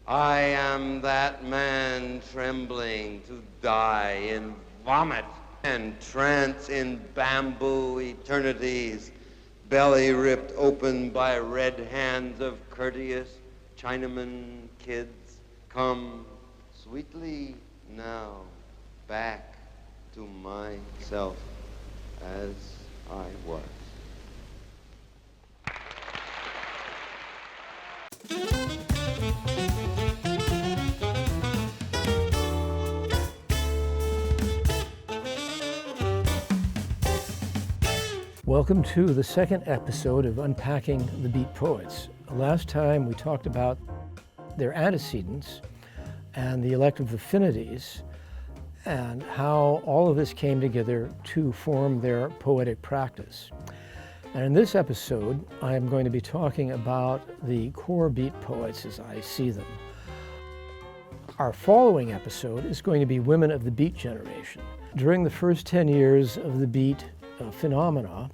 I am that man trembling to die in vomit and trance in bamboo eternities, belly ripped open by red hands of courteous Chinaman kids. Come sweetly now back to myself as I was. Welcome to the second episode of Unpacking the Beat Poets. Last time we talked about their antecedents and the elective affinities and how all of this came together to form their poetic practice. And in this episode, I am going to be talking about the core beat poets as I see them. Our following episode is going to be women of the beat generation. During the first 10 years of the beat phenomena,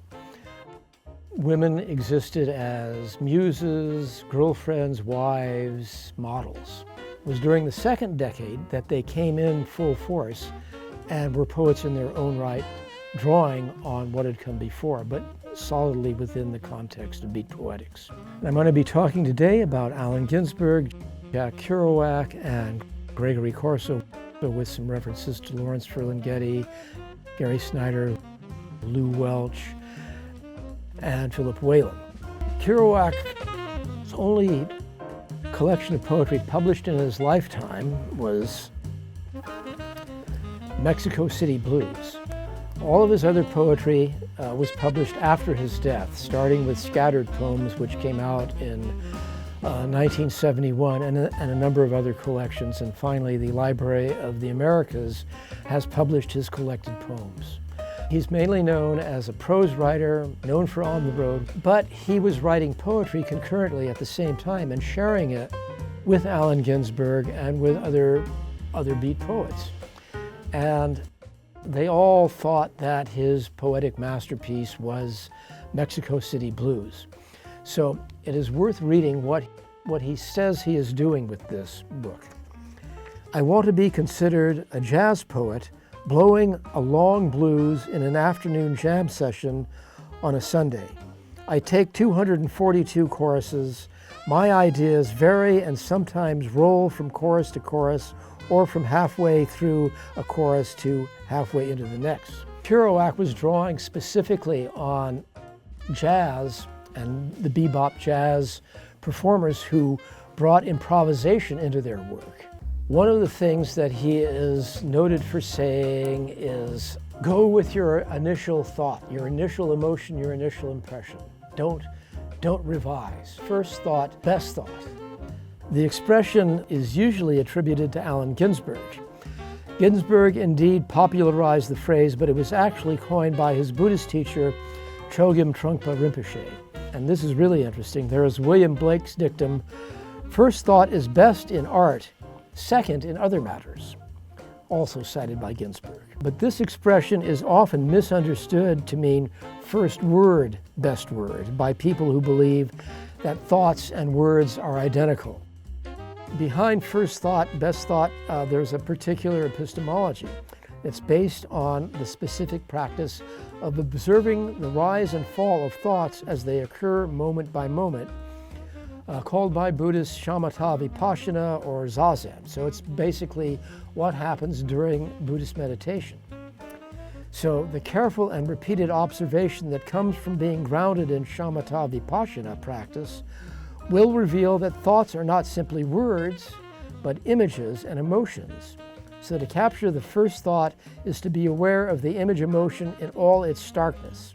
women existed as muses, girlfriends, wives, models. It was during the second decade that they came in full force and were poets in their own right, drawing on what had come before, but solidly within the context of beat poetics. And I'm going to be talking today about Allen Ginsberg, Jack Kerouac, and Gregory Corso, with some references to Lawrence Ferlinghetti, Gary Snyder, Lou Welch, and Philip Whalen. Kerouac's only collection of poetry published in his lifetime was Mexico City Blues. All of his other poetry was published after his death, starting with Scattered Poems, which came out in 1971, and a number of other collections. And finally, the Library of the Americas has published his collected poems. He's mainly known as a prose writer, known for On the Road, but he was writing poetry concurrently at the same time and sharing it with Allen Ginsberg and with other beat poets. And they all thought that his poetic masterpiece was Mexico City Blues. So it is worth reading what he says he is doing with this book. I want to be considered a jazz poet blowing a long blues in an afternoon jam session on a Sunday. I take 242 choruses. My ideas vary and sometimes roll from chorus to chorus or from halfway through a chorus to halfway into the next. Kerouac was drawing specifically on jazz and the bebop jazz performers who brought improvisation into their work. One of the things that he is noted for saying is, go with your initial thought, your initial emotion, your initial impression. Don't revise. First thought, best thought. The expression is usually attributed to Allen Ginsberg. Ginsberg indeed popularized the phrase, but it was actually coined by his Buddhist teacher, Chogyam Trungpa Rinpoche. And this is really interesting. There is William Blake's dictum, first thought is best in art, second in other matters, also cited by Ginsberg. But this expression is often misunderstood to mean first word, best word, by people who believe that thoughts and words are identical. Behind first thought, best thought, there's a particular epistemology. It's based on the specific practice of observing the rise and fall of thoughts as they occur moment by moment, called by Buddhists shamatha vipassana or zazen. So it's basically what happens during Buddhist meditation. So the careful and repeated observation that comes from being grounded in shamatha vipassana practice will reveal that thoughts are not simply words, but images and emotions. So to capture the first thought is to be aware of the image emotion in all its starkness.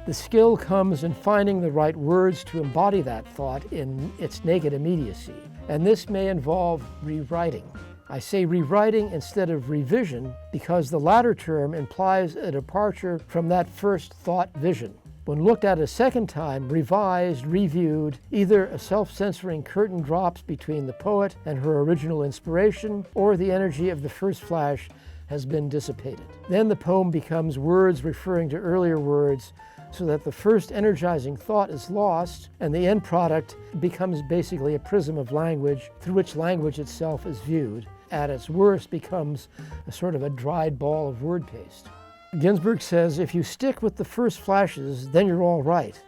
The skill comes in finding the right words to embody that thought in its naked immediacy. And this may involve rewriting. I say rewriting instead of revision because the latter term implies a departure from that first thought vision. When looked at a second time, revised, reviewed, either a self-censoring curtain drops between the poet and her original inspiration, or the energy of the first flash has been dissipated. Then the poem becomes words referring to earlier words, so that the first energizing thought is lost and the end product becomes basically a prism of language through which language itself is viewed. At its worst becomes a sort of a dried ball of word paste. Ginsberg says, if you stick with the first flashes, then you're all right.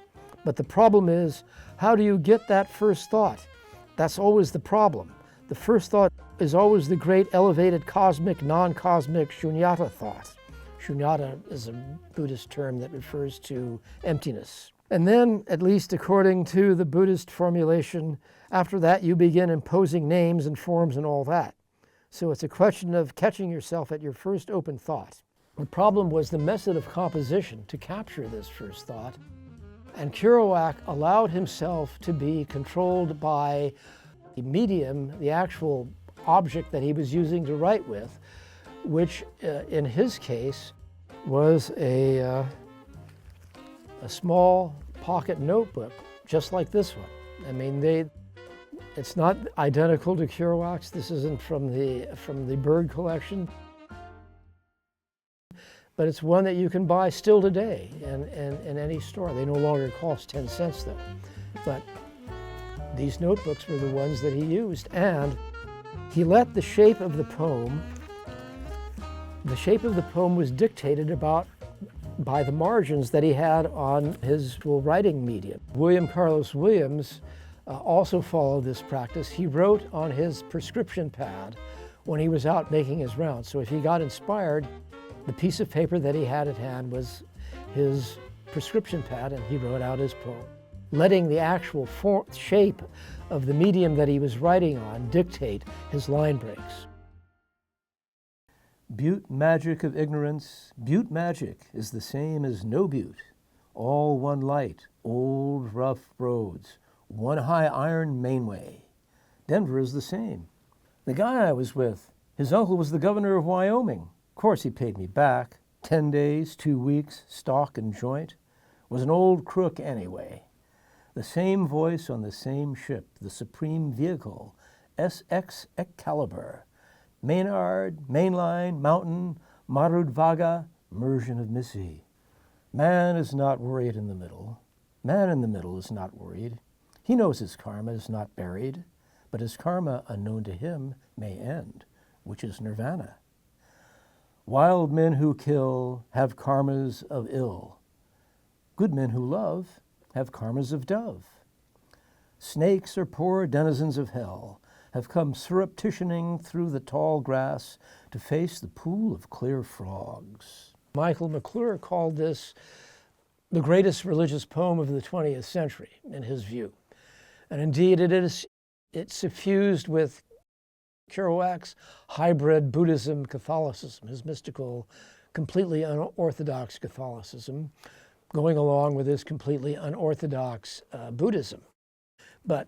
But the problem is, how do you get that first thought? That's always the problem. The first thought is always the great elevated cosmic, non-cosmic shunyata thought. Shunyata is a Buddhist term that refers to emptiness. And then, at least according to the Buddhist formulation, after that you begin imposing names and forms and all that. So it's a question of catching yourself at your first open thought. The problem was the method of composition to capture this first thought. And Kerouac allowed himself to be controlled by the medium, the actual object that he was using to write with, which in his case was a small pocket notebook, just like this one. I mean, it's not identical to Kerouac's. This isn't from the Bird collection, but it's one that you can buy still today in any store. They no longer cost 10 cents though. But these notebooks were the ones that he used, and he let the shape of the poem was dictated by the margins that he had on his writing medium. William Carlos Williams also followed this practice. He wrote on his prescription pad when he was out making his rounds. So if he got inspired, the piece of paper that he had at hand was his prescription pad, and he wrote out his poem, letting the actual shape of the medium that he was writing on dictate his line breaks. Butte magic of ignorance, butte magic is the same as no butte. All one light, old rough roads, one high iron mainway. Denver is the same. The guy I was with, his uncle was the governor of Wyoming. Of course he paid me back. 10 days, 2 weeks, stock and joint. Was an old crook anyway. The same voice on the same ship, the supreme vehicle, SX Excalibur. Maynard, Mainline, Mountain, Marudvaga, Immersion of Missy. Man is not worried in the middle. Man in the middle is not worried. He knows his karma is not buried, but his karma, unknown to him, may end, which is nirvana. Wild men who kill have karmas of ill. Good men who love have karmas of dove. Snakes are poor denizens of hell, have come surreptitioning through the tall grass to face the pool of clear frogs. Michael McClure called this the greatest religious poem of the 20th century, in his view. And indeed it is. It's suffused with Kerouac's hybrid Buddhism, Catholicism, his mystical, completely unorthodox Catholicism, going along with his completely unorthodox Buddhism. But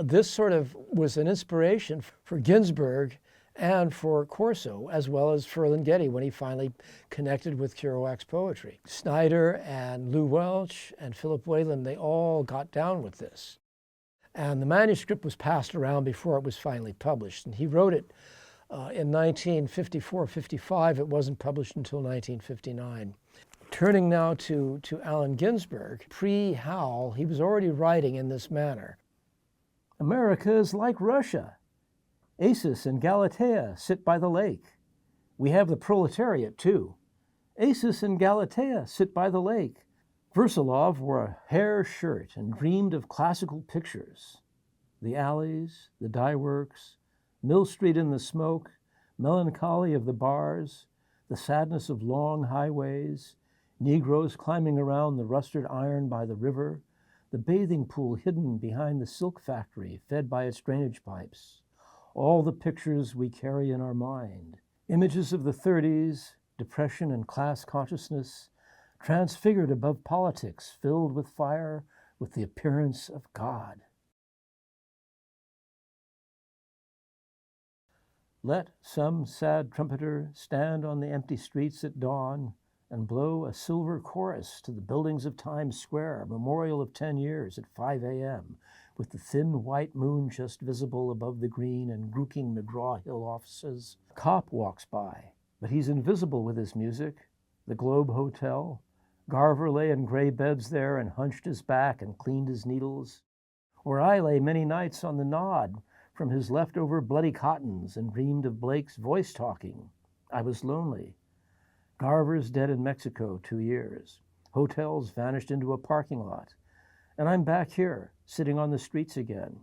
this sort of was an inspiration for Ginsberg and for Corso, as well as Ferlinghetti when he finally connected with Kerouac's poetry. Snyder and Lou Welch and Philip Whalen, they all got down with this. And the manuscript was passed around before it was finally published. And he wrote it in 1954-55. It wasn't published until 1959. Turning now to Allen Ginsberg, pre-Howl, he was already writing in this manner. America is like Russia. Acis and Galatea sit by the lake. We have the proletariat, too. Acis and Galatea sit by the lake. Versilov wore a hair shirt and dreamed of classical pictures. The alleys, the dye works, Mill Street in the smoke, melancholy of the bars, the sadness of long highways, Negroes climbing around the rusted iron by the river, the bathing pool hidden behind the silk factory fed by its drainage pipes. All the pictures we carry in our mind. Images of the 30s, depression and class consciousness, transfigured above politics, filled with fire, with the appearance of God. Let some sad trumpeter stand on the empty streets at dawn and blow a silver chorus to the buildings of Times Square, memorial of 10 years at 5 a.m., with the thin white moon just visible above the green and grooking McGraw-Hill offices. A cop walks by, but he's invisible with his music. The Globe Hotel, Garver lay in gray beds there and hunched his back and cleaned his needles. Or I lay many nights on the nod from his leftover bloody cottons and dreamed of Blake's voice talking. I was lonely. Garver's dead in Mexico 2 years. Hotels vanished into a parking lot. And I'm back here, sitting on the streets again.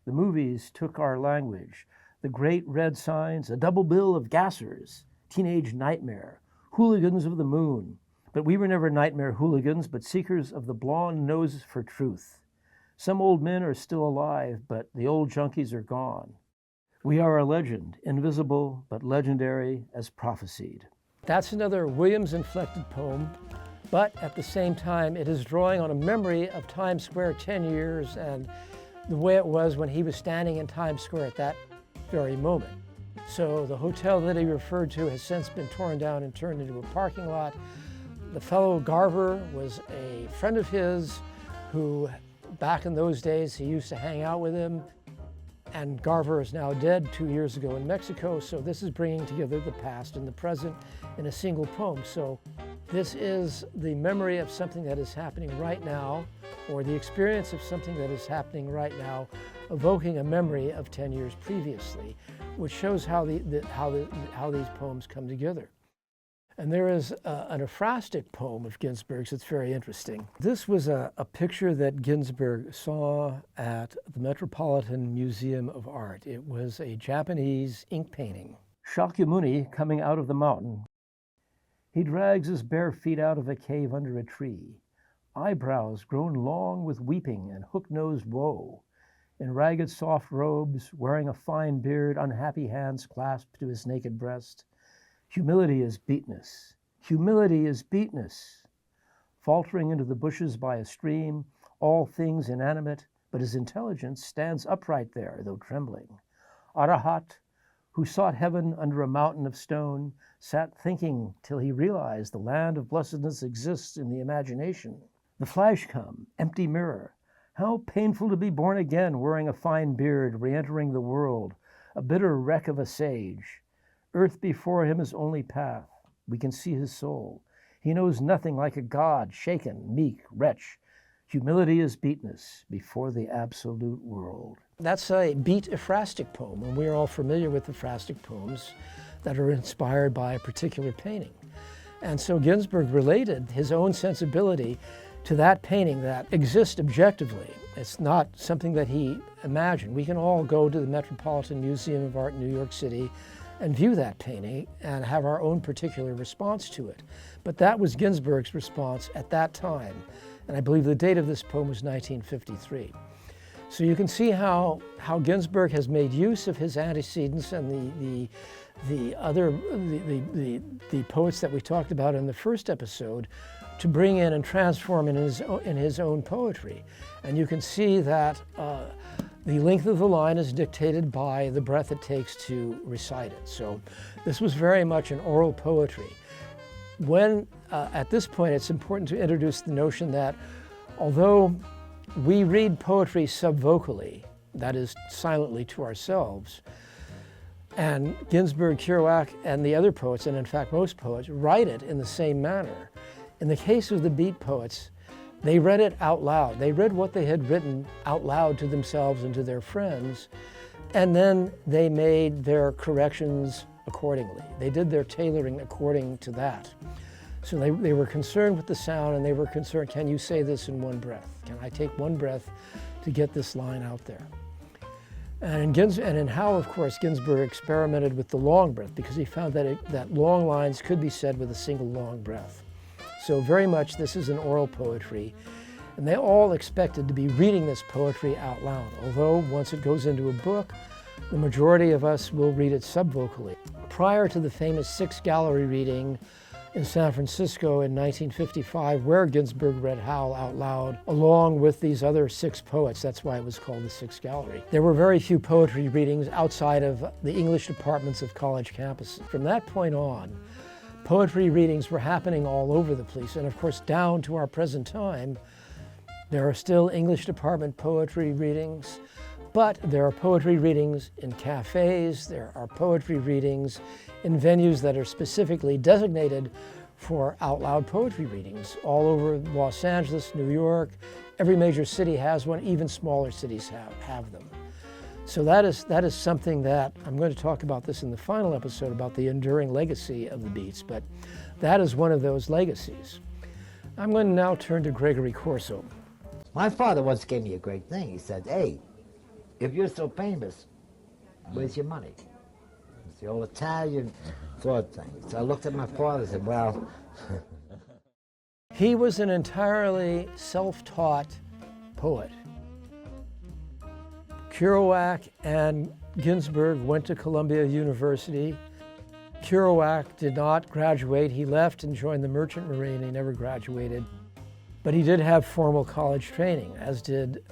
The movies took our language. The great red signs, a double bill of gassers, teenage nightmare, hooligans of the moon. But we were never nightmare hooligans, but seekers of the blonde noses for truth. Some old men are still alive, but the old junkies are gone. We are a legend, invisible but legendary as prophesied. That's another Williams-inflected poem, but at the same time, it is drawing on a memory of Times Square 10 years and the way it was when he was standing in Times Square at that very moment. So the hotel that he referred to has since been torn down and turned into a parking lot. The fellow Garver was a friend of his who, back in those days, he used to hang out with him. And Garver is now dead 2 years ago in Mexico, so this is bringing together the past and the present in a single poem. So this is the memory of something that is happening right now, or the experience of something that is happening right now, evoking a memory of 10 years previously, which shows how these poems come together. And there is an ekphrastic poem of Ginsberg's that's very interesting. This was a picture that Ginsberg saw at the Metropolitan Museum of Art. It was a Japanese ink painting. Shakyamuni coming out of the mountain. He drags his bare feet out of a cave under a tree, eyebrows grown long with weeping and hook-nosed woe. In ragged soft robes, wearing a fine beard, unhappy hands clasped to his naked breast. Humility is beatness. Humility is beatness. Faltering into the bushes by a stream, all things inanimate, but his intelligence stands upright there, though trembling. Arahat, who sought heaven under a mountain of stone, sat thinking till he realized the land of blessedness exists in the imagination. The flash come, empty mirror. How painful to be born again, wearing a fine beard, re-entering the world, a bitter wreck of a sage. Earth before him is only path. We can see his soul. He knows nothing like a god, shaken, meek, wretch. Humility is beatness before the absolute world. That's a beat ekphrastic poem, and we're all familiar with ekphrastic poems that are inspired by a particular painting. And so Ginsberg related his own sensibility to that painting that exists objectively. It's not something that he imagined. We can all go to the Metropolitan Museum of Art in New York City and view that painting and have our own particular response to it. But that was Ginsberg's response at that time. And I believe the date of this poem was 1953. So you can see how Ginsberg has made use of his antecedents and the poets that we talked about in the first episode to bring in and transform in his own poetry. And you can see that the length of the line is dictated by the breath it takes to recite it. So this was very much an oral poetry. When, at this point, it's important to introduce the notion that although we read poetry subvocally, that is, silently to ourselves, and Ginsberg, Kerouac, and the other poets, and in fact most poets, write it in the same manner. In the case of the beat poets, they read it out loud. They read what they had written out loud to themselves and to their friends, and then they made their corrections accordingly. They did their tailoring according to that. So they were concerned with the sound, and they were concerned, can you say this in one breath? Can I take one breath to get this line out there? And in How, of course, Ginsberg experimented with the long breath because he found that long lines could be said with a single long breath. So very much this is an oral poetry, and they all expected to be reading this poetry out loud, although once it goes into a book, the majority of us will read it subvocally. Prior to the famous Six Gallery reading in San Francisco in 1955, where Ginsberg read Howl out loud, along with these other six poets. That's why it was called the Six Gallery. There were very few poetry readings outside of the English departments of college campuses. From that point on, poetry readings were happening all over the place, and of course down to our present time, there are still English department poetry readings, but there are poetry readings in cafes, there are poetry readings in venues that are specifically designated for out loud poetry readings all over Los Angeles, New York. Every major city has one, even smaller cities have them. So that is something that, I'm going to talk about this in the final episode about the enduring legacy of the Beats, but that is one of those legacies. I'm going to now turn to Gregory Corso. My father once gave me a great thing. He said, hey, if you're so famous, where's your money? It's the old Italian thought thing. So I looked at my father and said, well... He was an entirely self-taught poet. Kerouac and Ginsberg went to Columbia University. Kerouac did not graduate. He left and joined the Merchant Marine. He never graduated. But he did have formal college training, as did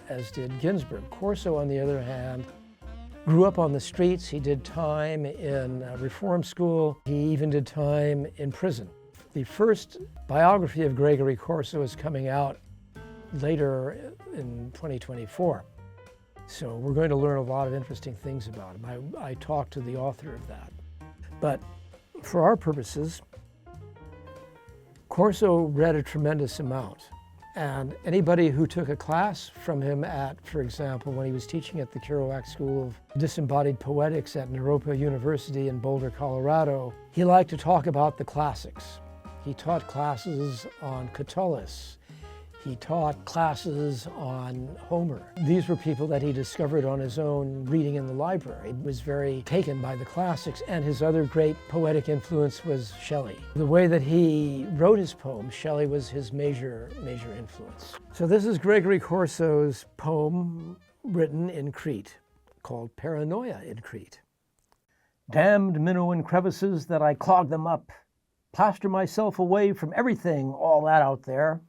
Ginsberg. Corso, on the other hand, grew up on the streets. He did time in reform school. He even did time in prison. The first biography of Gregory Corso is coming out later in 2024. So we're going to learn a lot of interesting things about him. I talked to the author of that. But for our purposes, Corso read a tremendous amount. And anybody who took a class from him at, for example, when he was teaching at the Kerouac School of Disembodied Poetics at Naropa University in Boulder, Colorado, he liked to talk about the classics. He taught classes on Catullus. He taught classes on Homer. These were people that he discovered on his own reading in the library. He was very taken by the classics, and his other great poetic influence was Shelley. The way that he wrote his poems, Shelley was his major influence. So this is Gregory Corso's poem written in Crete, called Paranoia in Crete. Damned Minoan crevices that I clog them up, plaster myself away from everything, all that out there.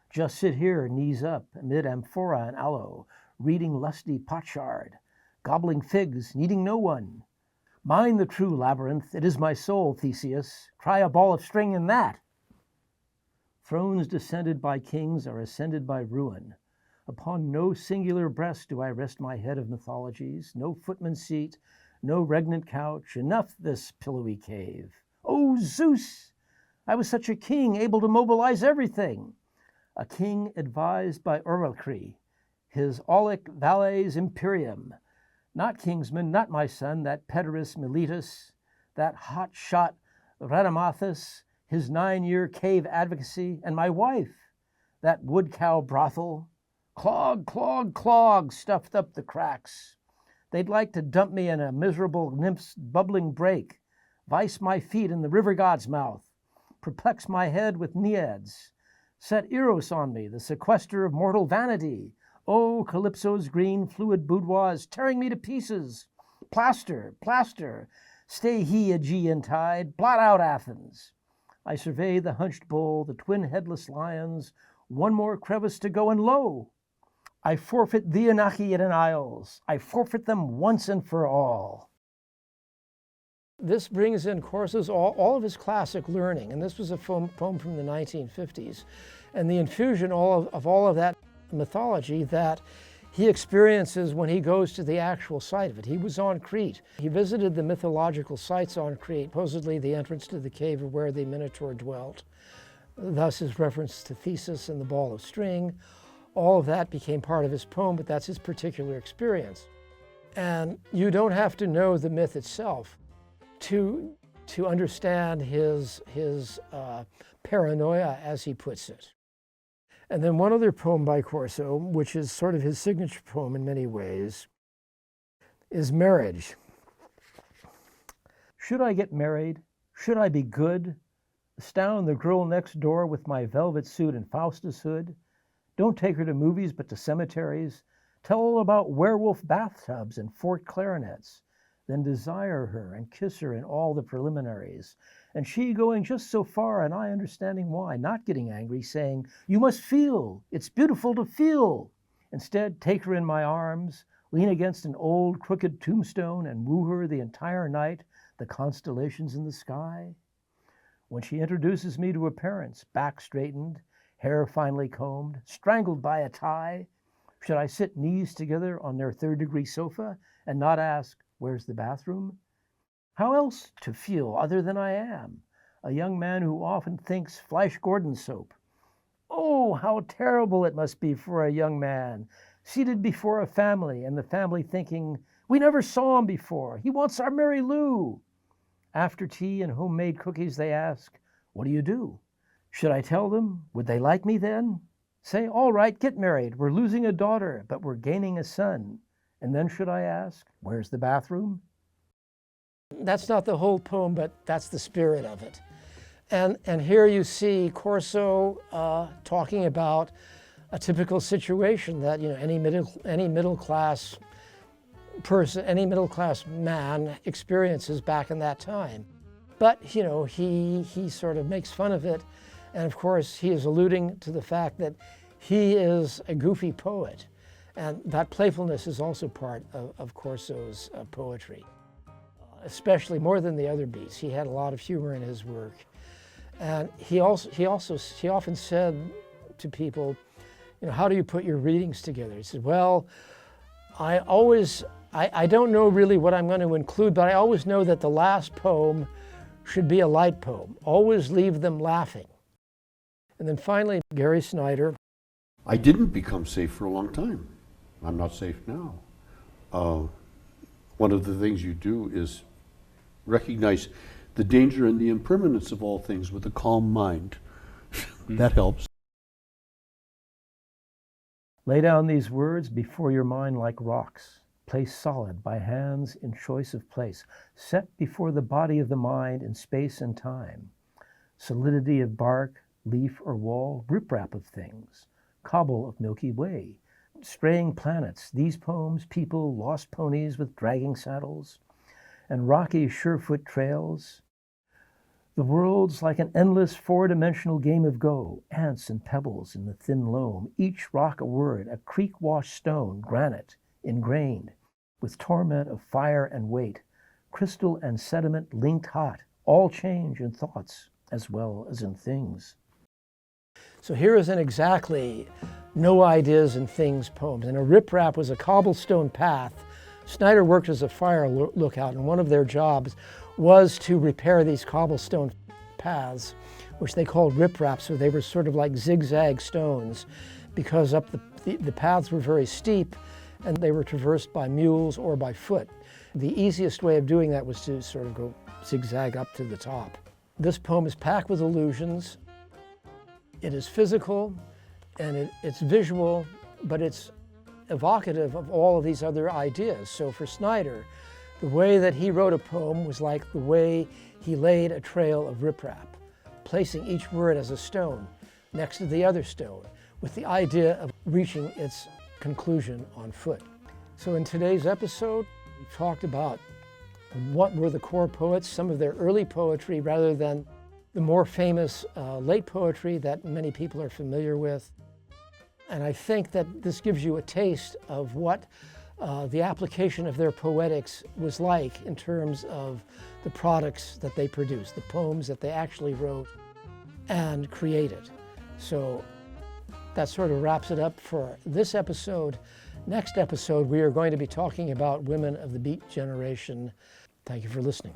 Just sit here, knees up, amid amphora and aloe, reading lusty potsherd, gobbling figs, needing no one. Mine the true labyrinth, it is my soul, Theseus. Cry a ball of string in that. Thrones descended by kings are ascended by ruin. Upon no singular breast do I rest my head of mythologies, no footman's seat, no regnant couch, enough this pillowy cave. Oh, Zeus! I was such a king, able to mobilize everything. A king advised by Orvalcree, his Aulic Valles Imperium. Not Kingsman, not my son, that Pederus Miletus, that hot-shot Radamanthus, his 9-year cave advocacy, and my wife, that wood-cow brothel. Clog, clog, clog, stuffed up the cracks. They'd like to dump me in a miserable nymph's bubbling break, vice my feet in the river god's mouth, perplex my head with Neads, set Eros on me, the sequester of mortal vanity. Oh, Calypso's green fluid boudoir is tearing me to pieces. Plaster, plaster, stay he Aegean tide, blot out Athens. I survey the hunched bull, the twin headless lions, one more crevice to go, and lo! I forfeit the Anachian Isles. I forfeit them once and for all. This brings in Corso's all of his classic learning, and this was a poem from the 1950s, and the infusion of all of that mythology that he experiences when he goes to the actual site of it. He was on Crete. He visited the mythological sites on Crete, supposedly the entrance to the cave of where the Minotaur dwelt, thus his reference to Theseus and the ball of string. All of that became part of his poem, but that's his particular experience. And you don't have to know the myth itself to understand his paranoia, as he puts it. And then one other poem by Corso, which is sort of his signature poem in many ways, is Marriage. Should I get married? Should I be good? Astound the girl next door with my velvet suit and Faustus hood? Don't take her to movies but to cemeteries. Tell her about werewolf bathtubs and Fort clarinets. Then desire her and kiss her in all the preliminaries. And she going just so far and I understanding why, not getting angry, saying, you must feel, it's beautiful to feel. Instead, take her in my arms, lean against an old crooked tombstone and woo her the entire night, the constellations in the sky. When she introduces me to her parents, back straightened, hair finely combed, strangled by a tie, should I sit knees together on their third-degree sofa and not ask, where's the bathroom? How else to feel other than I am? a young man who often thinks Flash Gordon soap. Oh, how terrible it must be for a young man, seated before a family, and the family thinking, we never saw him before. He wants our Mary Lou. After tea and homemade cookies, they ask, what do you do? Should I tell them? Would they like me then? Say, all right, get married. We're losing a daughter, but we're gaining a son. And then should I ask, where's the bathroom? That's not the whole poem, but that's the spirit of it. And here you see Corso talking about a typical situation that any middle class person, any middle class man experiences back in that time. But he sort of makes fun of it, and of course he is alluding to the fact that he is a goofy poet, and that playfulness is also part of Corso's poetry, especially more than the other beats. He had a lot of humor in his work. And he often said to people, how do you put your readings together? He said, well, I don't know really what I'm going to include, but I always know that the last poem should be a light poem. Always leave them laughing. And then finally, Gary Snyder. I didn't become safe for a long time. I'm not safe now. One of the things you do is recognize the danger and the impermanence of all things with a calm mind. That helps. Lay down these words before your mind like rocks, placed solid by hands in choice of place, set before the body of the mind in space and time. Solidity of bark, leaf or wall, riprap of things, cobble of Milky Way, straying planets, these poems, people, lost ponies with dragging saddles, and rocky surefoot trails. The world's like an endless four-dimensional game of Go, ants and pebbles in the thin loam, each rock a word, a creek-washed stone, granite, ingrained, with torment of fire and weight, crystal and sediment linked hot, all change in thoughts as well as in things. So here is an exactly no ideas and things poem. And a riprap was a cobblestone path. Snyder worked as a fire lookout, and one of their jobs was to repair these cobblestone paths, which they called ripraps, so they were sort of like zigzag stones, because up the paths were very steep, and they were traversed by mules or by foot. The easiest way of doing that was to sort of go zigzag up to the top. This poem is packed with allusions. It is physical, and it's visual, but it's evocative of all of these other ideas. So for Snyder, the way that he wrote a poem was like the way he laid a trail of riprap, placing each word as a stone next to the other stone, with the idea of reaching its conclusion on foot. So in today's episode, we talked about what were the core poets, some of their early poetry, rather than the more famous late poetry that many people are familiar with. And I think that this gives you a taste of what the application of their poetics was like in terms of the products that they produced, the poems that they actually wrote and created. So that sort of wraps it up for this episode. Next episode, we are going to be talking about women of the Beat generation. Thank you for listening.